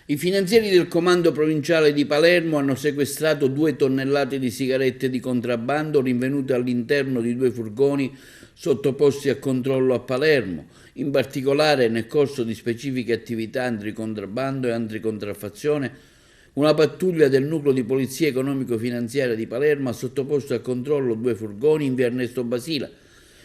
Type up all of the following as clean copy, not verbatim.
I finanzieri del comando provinciale di Palermo hanno sequestrato 2 tonnellate di sigarette di contrabbando rinvenute all'interno di 2 furgoni sottoposti a controllo a Palermo, in particolare nel corso di specifiche attività anticontrabando e anticontraffazione. Una pattuglia del nucleo di polizia economico-finanziaria di Palermo ha sottoposto a controllo 2 furgoni in via Ernesto Basila.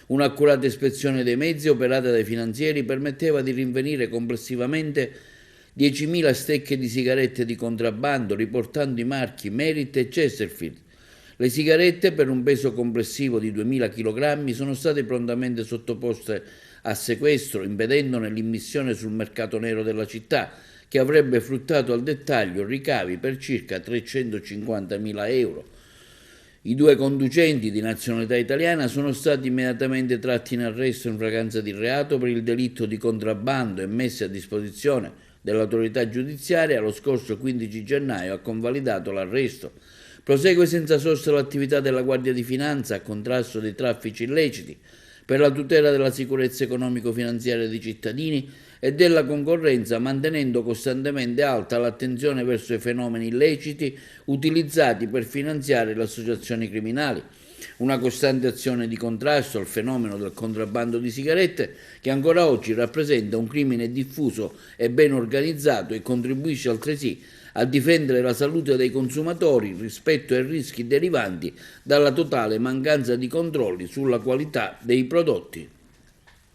Un'accurata ispezione dei mezzi operata dai finanzieri permetteva di rinvenire complessivamente 10.000 stecche di sigarette di contrabbando, riportando i marchi Merit e Chesterfield. Le sigarette, per un peso complessivo di 2.000 kg, sono state prontamente sottoposte a sequestro, impedendone l'immissione sul mercato nero della città, che avrebbe fruttato al dettaglio ricavi per circa 350.000 euro. I 2 conducenti di nazionalità italiana sono stati immediatamente tratti in arresto in flagranza di reato per il delitto di contrabbando e messi a disposizione dell'autorità giudiziaria. Lo scorso 15 gennaio ha convalidato l'arresto. Prosegue senza sosta l'attività della Guardia di Finanza a contrasto dei traffici illeciti, per la tutela della sicurezza economico-finanziaria dei cittadini e della concorrenza, mantenendo costantemente alta l'attenzione verso i fenomeni illeciti utilizzati per finanziare le associazioni criminali. Una costante azione di contrasto al fenomeno del contrabbando di sigarette, che ancora oggi rappresenta un crimine diffuso e ben organizzato e contribuisce altresì a difendere la salute dei consumatori rispetto ai rischi derivanti dalla totale mancanza di controlli sulla qualità dei prodotti.